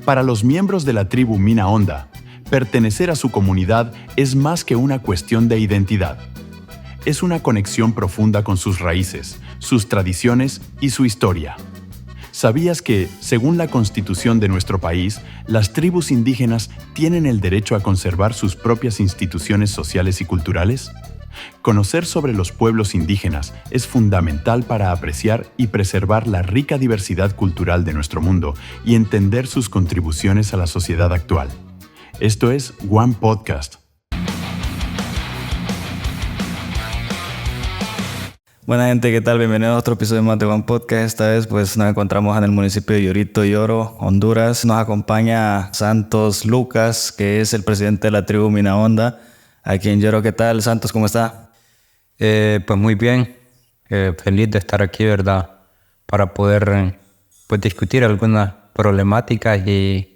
Para los miembros de la tribu Mina Honda, pertenecer a su comunidad es más que una cuestión de identidad. Es una conexión profunda con sus raíces, sus tradiciones y su historia. ¿Sabías que, según la Constitución de nuestro país, las tribus indígenas tienen el derecho a conservar sus propias instituciones sociales y culturales? Conocer sobre los pueblos indígenas es fundamental para apreciar y preservar la rica diversidad cultural de nuestro mundo y entender sus contribuciones a la sociedad actual. Esto es One Podcast. Buena gente, ¿qué tal? Bienvenidos a otro episodio más de One Podcast. Esta vez pues nos encontramos en el municipio de Yorito, Yoro, Honduras. Nos acompaña Santos Lucas, que es el presidente de la tribu Mina Honda aquí en Yoro. ¿Qué tal, Santos? ¿Cómo está? Pues muy bien, feliz de estar aquí, ¿verdad? Para poder pues discutir algunas problemáticas y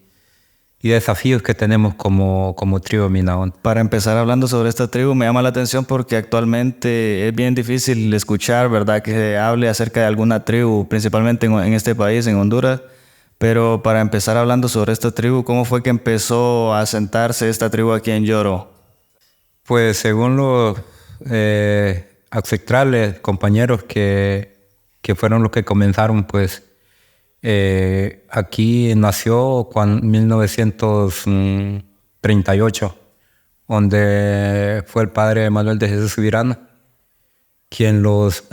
desafíos que tenemos como tribu Mina Honda. Para empezar hablando sobre esta tribu, me llama la atención porque actualmente es bien difícil escuchar, ¿verdad?, que se hable acerca de alguna tribu, principalmente en este país, en Honduras. Pero para empezar hablando sobre esta tribu, ¿cómo fue que empezó a asentarse esta tribu aquí en Yoro? Pues según los ancestrales compañeros que fueron los que comenzaron, pues aquí nació en 1938, donde fue el padre Manuel de Jesús Subirana quien los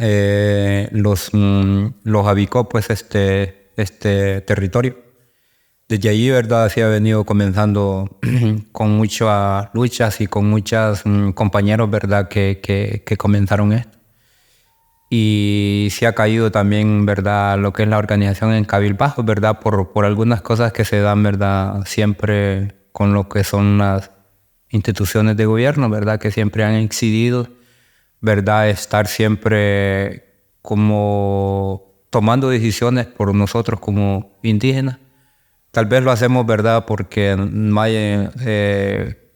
habicó pues este territorio. Desde allí, ¿verdad?, se ha venido comenzando con muchas luchas y con muchos compañeros, ¿verdad?, que comenzaron esto. Y se ha caído también, ¿verdad?, lo que es la organización en cabizbajos, ¿verdad?, por algunas cosas que se dan, ¿verdad?, siempre con lo que son las instituciones de gobierno, ¿verdad?, que siempre han exigido, ¿verdad?, estar siempre como tomando decisiones por nosotros como indígenas. Tal vez lo hacemos, ¿verdad?, porque no hay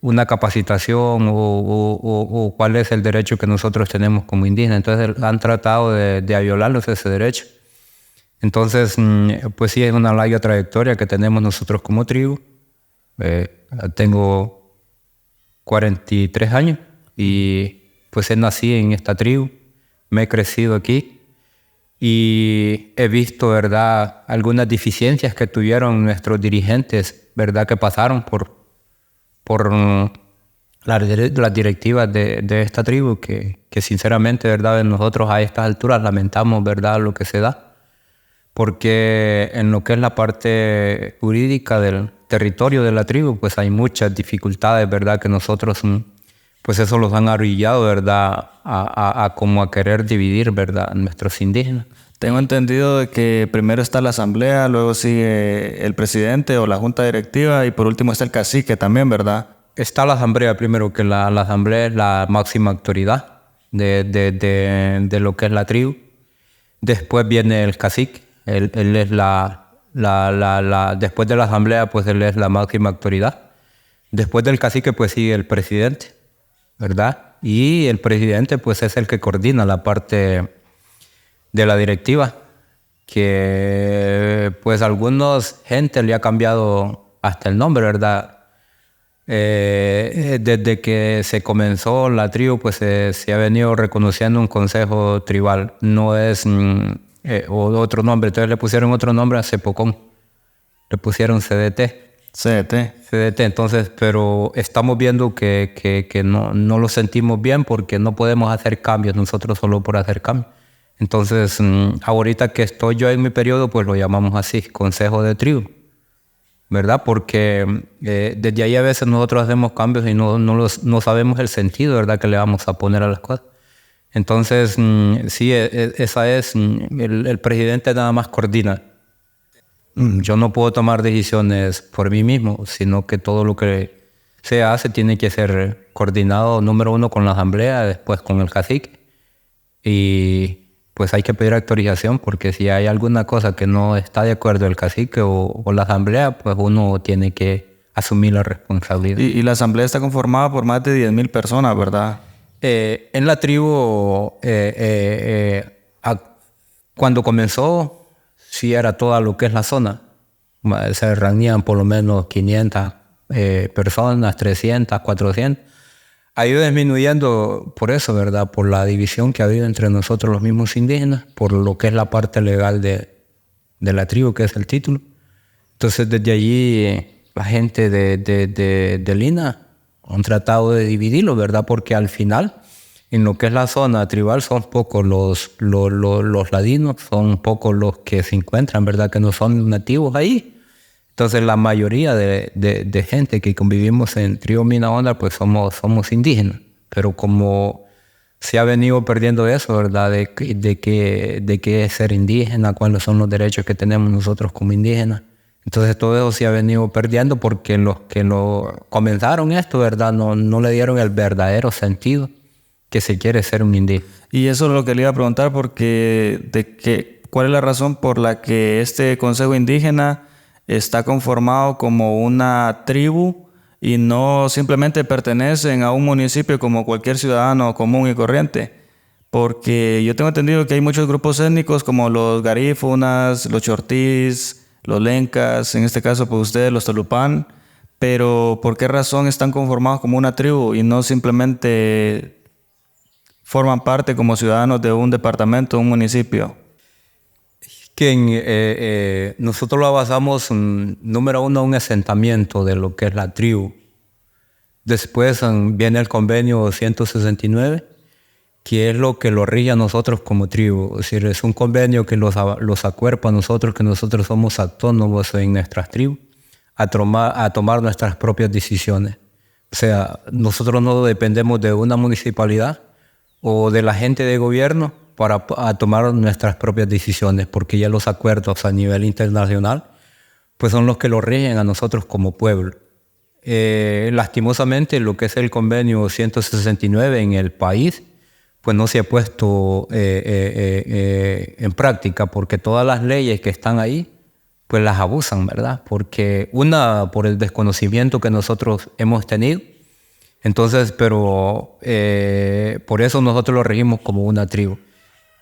una capacitación o cuál es el derecho que nosotros tenemos como indígenas. Entonces han tratado de violarnos ese derecho. Entonces, pues sí, es una larga trayectoria que tenemos nosotros como tribu. Tengo 43 años y pues nací en esta tribu, me he crecido aquí. Y he visto, ¿verdad?, algunas deficiencias que tuvieron nuestros dirigentes, ¿verdad?, que pasaron por las directivas de esta tribu, que sinceramente, ¿verdad?, nosotros a estas alturas lamentamos, ¿verdad?, lo que se da. Porque en lo que es la parte jurídica del territorio de la tribu, pues hay muchas dificultades, ¿verdad?, que nosotros, pues eso los han arrullado, ¿verdad?, a como a querer dividir, ¿verdad?, nuestros indígenas. Tengo entendido de que primero está la asamblea, luego sigue el presidente o la junta directiva y por último está el cacique también, ¿verdad? Está la asamblea primero, que la asamblea es la máxima autoridad de lo que es la tribu. Después viene el cacique, él es después de la asamblea, pues él es la máxima autoridad. Después del cacique, pues sigue el presidente, ¿verdad? Y el presidente, pues es el que coordina la parte de la directiva, que pues a algunos gente le ha cambiado hasta el nombre, ¿verdad? Desde que se comenzó la tribu, pues se ha venido reconociendo un consejo tribal. No es otro nombre, entonces le pusieron otro nombre hace poco. Le pusieron CDT. CDT, entonces, pero estamos viendo que no lo sentimos bien porque no podemos hacer cambios nosotros solo por hacer cambios. Entonces, ahorita que estoy yo en mi periodo, pues lo llamamos así, Consejo de Tribu, ¿verdad? Porque desde ahí a veces nosotros hacemos cambios y no sabemos el sentido, ¿verdad?, que le vamos a poner a las cosas. Entonces, sí, esa es, el presidente nada más coordina. Yo no puedo tomar decisiones por mí mismo, sino que todo lo que se hace tiene que ser coordinado, número uno, con la asamblea, después con el cacique. Y pues hay que pedir autorización, porque si hay alguna cosa que no está de acuerdo el cacique o la asamblea, pues uno tiene que asumir la responsabilidad. Y la asamblea está conformada por más de 10,000 personas, ¿verdad? En la tribu, cuando comenzó, sí era toda lo que es la zona. Se reunían por lo menos 500 personas, 300, 400. Ha ido disminuyendo por eso, ¿verdad? Por la división que ha habido entre nosotros los mismos indígenas, por lo que es la parte legal de la tribu, que es el título. Entonces, desde allí, la gente de Lina han tratado de dividirlo, ¿verdad? Porque al final, en lo que es la zona tribal, son pocos los ladinos, son pocos los que se encuentran, ¿verdad? Que no son nativos ahí. Entonces, la mayoría de gente que convivimos en Tribu Mina Honda, pues somos indígenas. Pero como se ha venido perdiendo eso, ¿verdad? De qué es ser indígena, cuáles son los derechos que tenemos nosotros como indígenas. Entonces, todo eso se ha venido perdiendo porque los que lo comenzaron esto, ¿verdad? No le dieron el verdadero sentido que se quiere ser un indígena. Y eso es lo que le iba a preguntar, porque ¿cuál es la razón por la que este Consejo Indígena está conformado como una tribu y no simplemente pertenecen a un municipio como cualquier ciudadano común y corriente? Porque yo tengo entendido que hay muchos grupos étnicos como los garífunas, los chortís, los lencas, en este caso pues ustedes los tolupán, pero ¿por qué razón están conformados como una tribu y no simplemente forman parte como ciudadanos de un departamento, un municipio? Que nosotros lo basamos, número uno, un asentamiento de lo que es la tribu. Después viene el convenio 169, que es lo que lo rige a nosotros como tribu. Es decir, es un convenio que los acuerpa a nosotros, que nosotros somos autónomos en nuestras tribus, a tomar nuestras propias decisiones. O sea, nosotros no dependemos de una municipalidad o de la gente de gobierno para tomar nuestras propias decisiones, porque ya los acuerdos a nivel internacional pues son los que lo rigen a nosotros como pueblo. Lastimosamente, lo que es el convenio 169 en el país pues no se ha puesto en práctica, porque todas las leyes que están ahí pues las abusan, ¿verdad? Porque por el desconocimiento que nosotros hemos tenido. Entonces, pero por eso nosotros lo regimos como una tribu.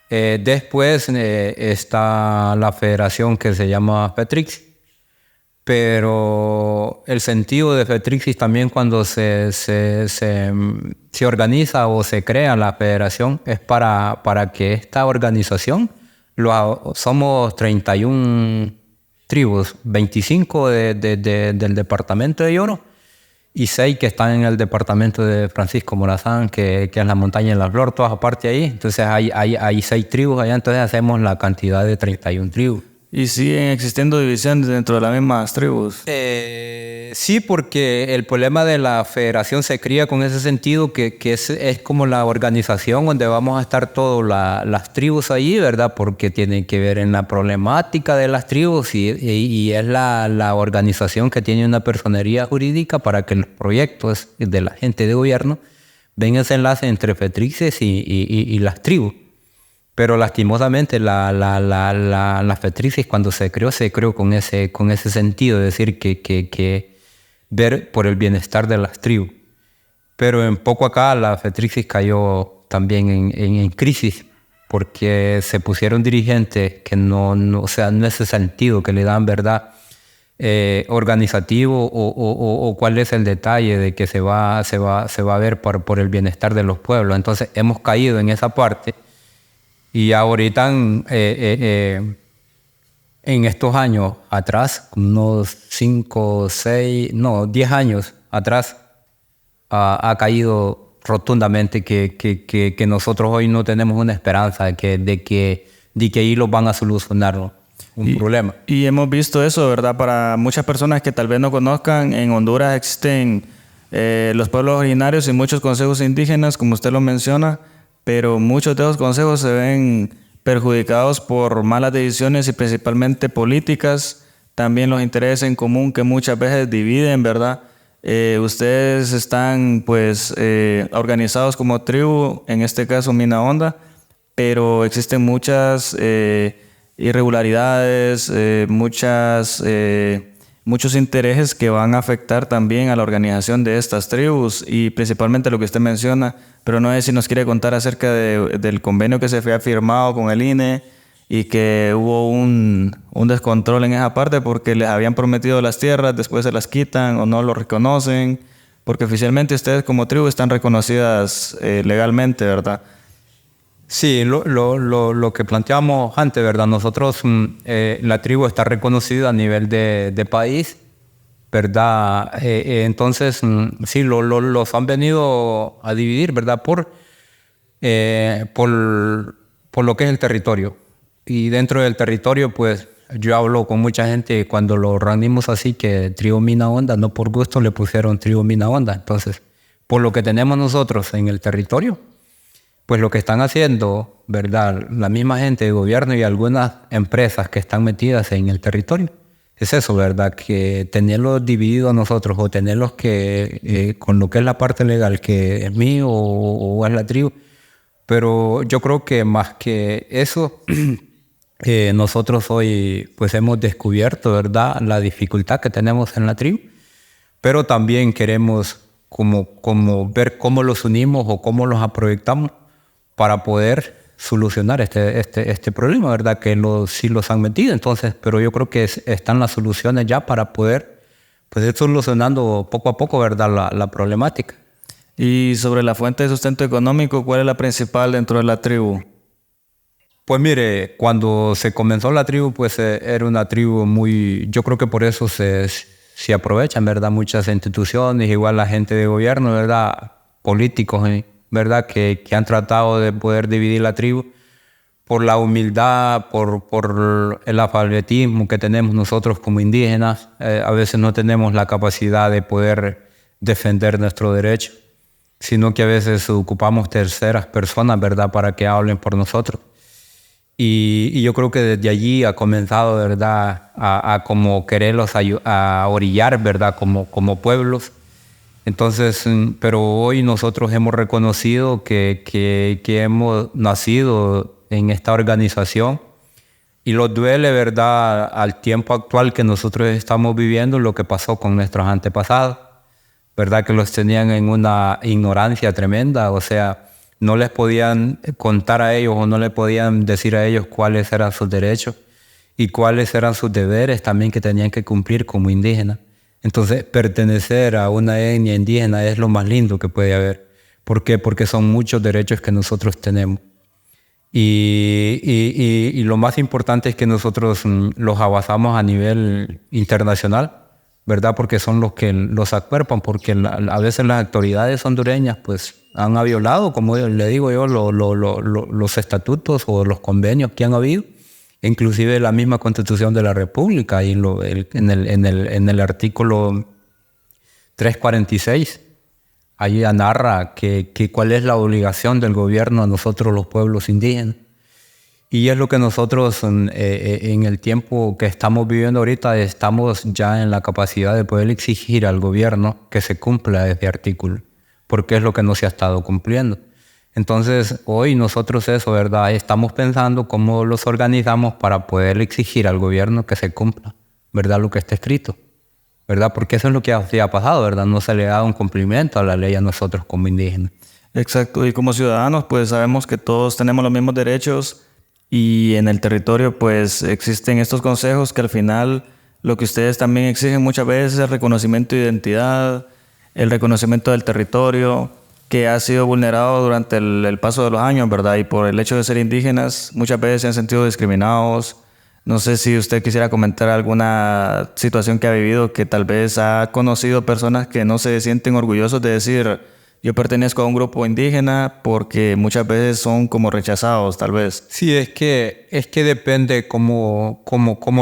Después está la federación que se llama FETRIXI, pero el sentido de FETRIXI también, cuando se organiza o se crea la federación, es para que esta organización, somos 31 tribus, 25 del departamento de Yoro y 6 que están en el departamento de Francisco Morazán, que es la montaña de la Flor, todas aparte ahí. Entonces hay 6 tribus allá, entonces hacemos la cantidad de 31 tribus. ¿Y siguen existiendo divisiones dentro de las mismas tribus? Sí, porque el problema de la federación se cría con ese sentido que es como la organización donde vamos a estar todas las tribus allí, ¿verdad? Porque tiene que ver en la problemática de las tribus y es la organización que tiene una personería jurídica para que los proyectos de la gente de gobierno ven ese enlace entre FETRIXES y las tribus. Pero lastimosamente la FETRIXES, cuando se creó con ese sentido, de decir que ver por el bienestar de las tribus. Pero en poco acá la FETRIXES cayó también en crisis, porque se pusieron dirigentes que o sea, no es ese sentido que le dan, ¿verdad? Organizativo o cuál es el detalle de que se va a ver por el bienestar de los pueblos. Entonces hemos caído en esa parte. Y ahorita, en estos años atrás, unos 10 años atrás, ha caído rotundamente que nosotros hoy no tenemos una esperanza de que ellos van a solucionar un problema. Y hemos visto eso, ¿verdad? Para muchas personas que tal vez no conozcan, en Honduras existen los pueblos originarios y muchos consejos indígenas, como usted lo menciona, pero muchos de esos consejos se ven perjudicados por malas decisiones y principalmente políticas, también los intereses en común que muchas veces dividen, ¿verdad? Ustedes están pues organizados como tribu, en este caso Mina Honda, pero existen muchas irregularidades, muchos intereses que van a afectar también a la organización de estas tribus y principalmente lo que usted menciona, pero no sé si nos quiere contar acerca del convenio que se había firmado con el INE y que hubo un descontrol en esa parte porque les habían prometido las tierras, después se las quitan o no lo reconocen, porque oficialmente ustedes como tribu están reconocidas legalmente, ¿verdad? Sí, lo que planteamos antes, ¿verdad? Nosotros, la tribu está reconocida a nivel de país, ¿verdad? Entonces, sí, los han venido a dividir, ¿verdad? Por lo que es el territorio. Y dentro del territorio, pues, yo hablo con mucha gente cuando lo reunimos así, que tribu Mina Honda, no por gusto le pusieron tribu Mina Honda. Entonces, por lo que tenemos nosotros en el territorio, pues lo que están haciendo, ¿verdad? La misma gente de gobierno y algunas empresas que están metidas en el territorio, es eso, ¿verdad? Que tenerlos divididos nosotros o tenerlos que con lo que es la parte legal, que es mío o es la tribu. Pero yo creo que más que eso, nosotros hoy pues hemos descubierto, ¿verdad? La dificultad que tenemos en la tribu, pero también queremos como ver cómo los unimos o cómo los proyectamos para poder solucionar este problema, ¿verdad? Que sí los han metido, entonces, pero yo creo que están las soluciones ya para poder pues, ir solucionando poco a poco, ¿verdad? La problemática. Y sobre la fuente de sustento económico, ¿cuál es la principal dentro de la tribu? Pues mire, cuando se comenzó la tribu, pues era una tribu muy... Yo creo que por eso se aprovechan, ¿verdad? Muchas instituciones, igual la gente de gobierno, ¿verdad? Políticos, ¿verdad? Que han tratado de poder dividir la tribu por la humildad, por el alfabetismo que tenemos nosotros como indígenas. A veces no tenemos la capacidad de poder defender nuestro derecho, sino que a veces ocupamos terceras personas, ¿verdad? Para que hablen por nosotros. Y yo creo que desde allí ha comenzado, ¿verdad? A como quererlos a orillar, ¿verdad? Como pueblos. Entonces, pero hoy nosotros hemos reconocido que hemos nacido en esta organización y nos duele, ¿verdad? Al tiempo actual que nosotros estamos viviendo, lo que pasó con nuestros antepasados, ¿verdad? Que los tenían en una ignorancia tremenda, o sea, no les podían contar a ellos o no les podían decir a ellos cuáles eran sus derechos y cuáles eran sus deberes también que tenían que cumplir como indígenas. Entonces, pertenecer a una etnia indígena es lo más lindo que puede haber. ¿Por qué? Porque son muchos derechos que nosotros tenemos. Y lo más importante es que nosotros los avanzamos a nivel internacional, ¿verdad? Porque son los que los acuerpan, porque a veces las autoridades hondureñas pues han violado, como le digo yo, los estatutos o los convenios que han habido, inclusive la misma Constitución de la República y en el artículo 346 ahí narra que cuál es la obligación del gobierno a nosotros los pueblos indígenas. Y es lo que nosotros en el tiempo que estamos viviendo ahorita estamos ya en la capacidad de poder exigir al gobierno que se cumpla este artículo, porque es lo que no se ha estado cumpliendo. Entonces hoy nosotros eso, ¿verdad? Estamos pensando cómo los organizamos para poder exigir al gobierno que se cumpla, ¿verdad? Lo que está escrito, ¿verdad? Porque eso es lo que ha pasado, ¿verdad? No se le ha dado un cumplimiento a la ley a nosotros como indígenas. Exacto, y como ciudadanos pues sabemos que todos tenemos los mismos derechos y en el territorio pues existen estos consejos que al final lo que ustedes también exigen muchas veces es el reconocimiento de identidad, el reconocimiento del territorio que ha sido vulnerado durante el paso de los años, ¿verdad? Y por el hecho de ser indígenas muchas veces se han sentido discriminados. No sé si usted quisiera comentar alguna situación que ha vivido, que tal vez ha conocido personas que no se sienten orgullosos de decir yo pertenezco a un grupo indígena, porque muchas veces son como rechazados, tal vez. Sí, es que depende cómo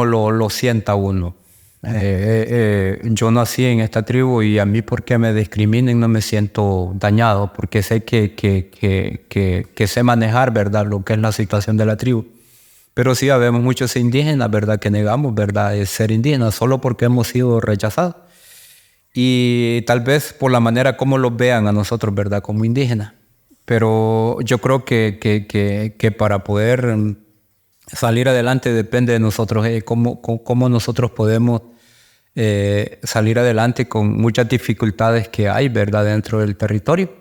lo sienta uno. Yo nací en esta tribu y a mí porque me discriminen no me siento dañado, porque sé que sé manejar, ¿verdad? Lo que es la situación de la tribu. Pero sí, habemos muchos indígenas, ¿verdad? Que negamos, ¿verdad? Ser indígenas solo porque hemos sido rechazados. Y tal vez por la manera como los vean a nosotros, ¿verdad? Como indígenas. Pero yo creo que para poder salir adelante depende de nosotros, cómo nosotros podemos salir adelante con muchas dificultades que hay, ¿verdad? Dentro del territorio.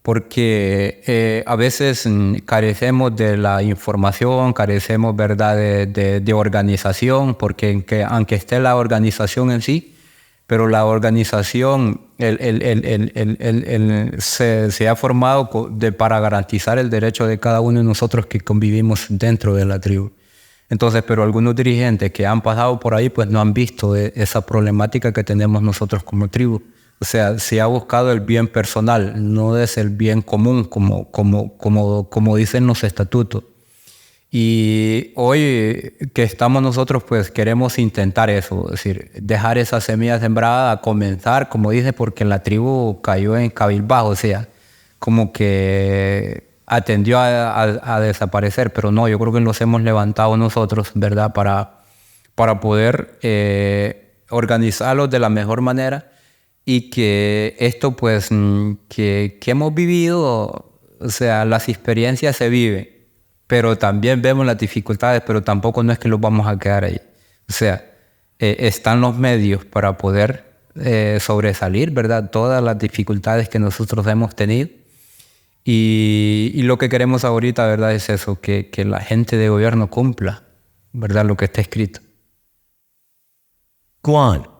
porque a veces carecemos de la información, carecemos, ¿verdad?, de organización, porque aunque esté la organización en sí, pero la organización se ha formado para garantizar el derecho de cada uno de nosotros que convivimos dentro de la tribu. Entonces, pero algunos dirigentes que han pasado por ahí pues no han visto esa problemática que tenemos nosotros como tribu. O sea, se ha buscado el bien personal, no es el bien común como dicen los estatutos. Y hoy que estamos nosotros, pues queremos intentar eso, es decir, dejar esa semilla sembrada, comenzar, como dice, porque la tribu cayó en cabizbajo, o sea, como que atendió a desaparecer, pero no, yo creo que nos hemos levantado nosotros, ¿verdad?, para poder organizarlos de la mejor manera y que esto, pues, que hemos vivido, o sea, las experiencias se viven, pero también vemos las dificultades, pero tampoco no es que los vamos a quedar ahí. O sea, están los medios para poder sobresalir, ¿verdad?, todas las dificultades que nosotros hemos tenido. Y lo que queremos ahorita, ¿verdad?, es eso, que la gente de gobierno cumpla, ¿verdad?, lo que está escrito. Guan.